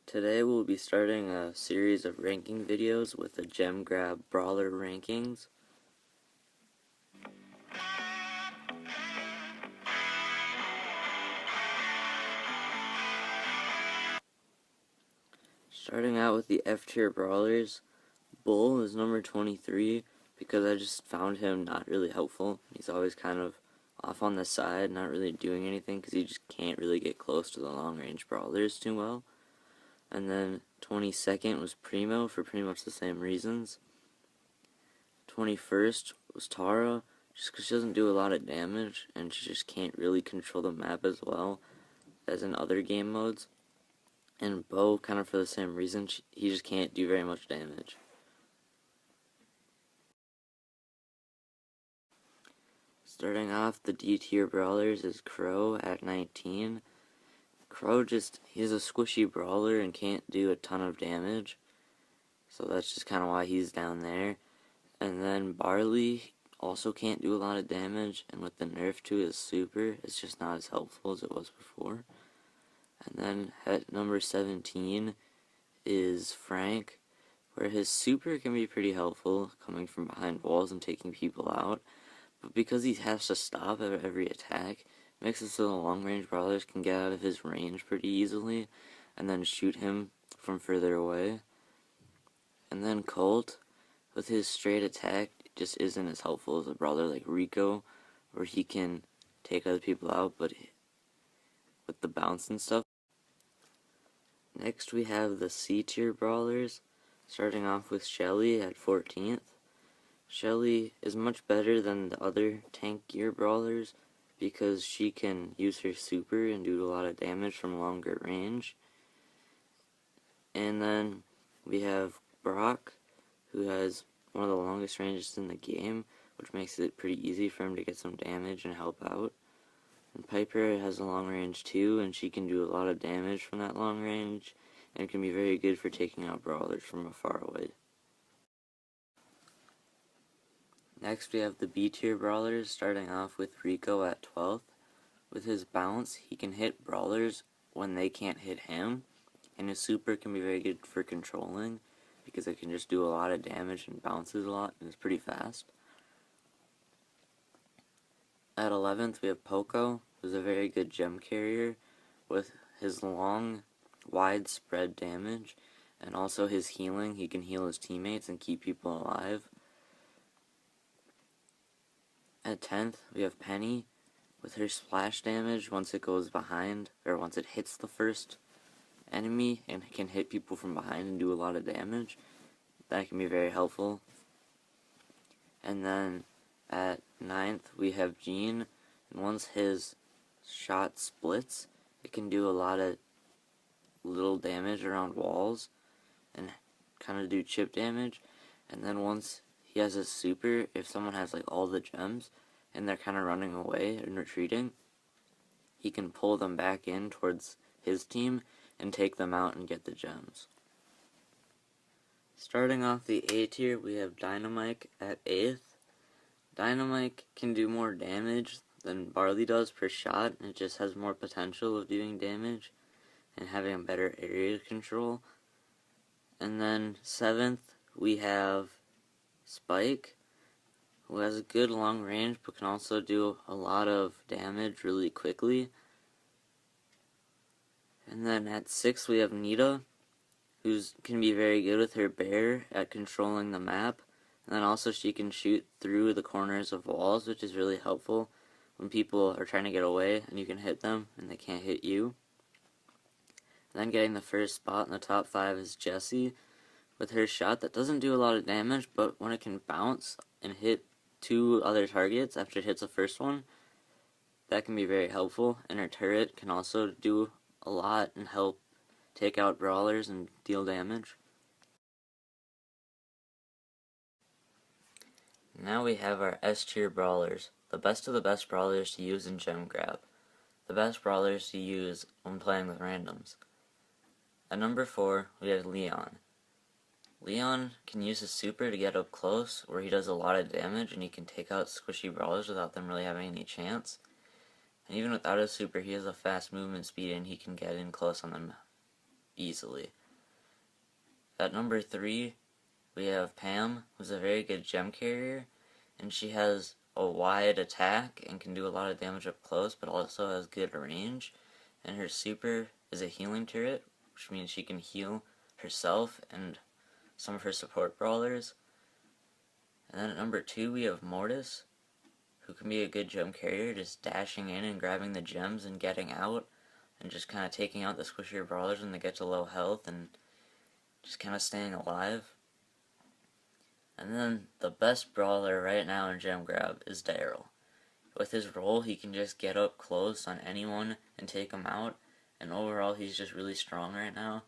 Today we'll be starting a series of ranking videos with the Grab Brawler rankings. Starting out with the F tier brawlers, Bull is number 23 because I just found him not really helpful. He's always kind of off on the side, not really doing anything because he just can't really get close to the long range brawlers too well. And then 22nd was Primo for pretty much the same reasons. 21st was Tara, just because she doesn't do a lot of damage and she just can't really control the map as well as in other game modes. And Bo, kind of for the same reason, he just can't do very much damage. Starting off, the D tier brawlers is Crow at 19. Crow he's a squishy brawler and can't do a ton of damage, so that's just kind of why he's down there. And then Barley also can't do a lot of damage, and with the nerf to his super, it's just not as helpful as it was before. And then at number 17 is Frank, where his super can be pretty helpful, coming from behind walls and taking people out. But because he has to stop at every attack, it makes it so the long-range brawlers can get out of his range pretty easily, and then shoot him from further away. And then Colt, with his straight attack, just isn't as helpful as a brawler like Rico, where he can take other people out, but with the bounce and stuff. Next we have the C tier brawlers, starting off with Shelly at 14th. Shelly is much better than the other tank gear brawlers because she can use her super and do a lot of damage from longer range. And then we have Brock, who has one of the longest ranges in the game, which makes it pretty easy for him to get some damage and help out. And Piper has a long range too, and she can do a lot of damage from that long range, and can be very good for taking out brawlers from afar away. Next we have the B tier brawlers, starting off with Rico at 12th. With his bounce, he can hit brawlers when they can't hit him, and his super can be very good for controlling, because it can just do a lot of damage and bounces a lot, and it's pretty fast. At 11th, we have Poco, who's a very good gem carrier, with his long, widespread damage, and also his healing. He can heal his teammates and keep people alive. At 10th, we have Penny, with her splash damage once it goes behind, or once it hits the first enemy, and can hit people from behind and do a lot of damage. That can be very helpful. And then at 9th, we have Gene, and once his shot splits, it can do a lot of little damage around walls, and kind of do chip damage. And then once he has a super, if someone has like all the gems, and they're kind of running away and retreating, he can pull them back in towards his team, and take them out and get the gems. Starting off the A tier, we have Dynamite at 8th. Dynamite can do more damage than Barley does per shot, and it just has more potential of doing damage and having a better area control. And then 7th, we have Spike, who has a good long range but can also do a lot of damage really quickly. And then at 6th, we have Nita, who can be very good with her bear at controlling the map. And then also she can shoot through the corners of walls, which is really helpful when people are trying to get away and you can hit them and they can't hit you. And then getting the first spot in the top 5 is Jessie, with her shot that doesn't do a lot of damage, but when it can bounce and hit 2 other targets after it hits the first one, that can be very helpful. And her turret can also do a lot and help take out brawlers and deal damage. Now we have our S tier brawlers, the best of the best brawlers to use in Gem Grab, the best brawlers to use when playing with randoms. At number 4, we have Leon. Leon can use his super to get up close, where he does a lot of damage and he can take out squishy brawlers without them really having any chance. And even without his super, he has a fast movement speed and he can get in close on them. easily. At number 3, we have Pam, who's a very good gem carrier, and she has a wide attack and can do a lot of damage up close, but also has good range. And her super is a healing turret, which means she can heal herself and some of her support brawlers. And then at number 2, we have Mortis, who can be a good gem carrier, just dashing in and grabbing the gems and getting out, and just kind of taking out the squishier brawlers when they get to low health, and just kind of staying alive. And then the best brawler right now in Gem Grab is Daryl. With his role, he can just get up close on anyone and take them out, and overall he's just really strong right now.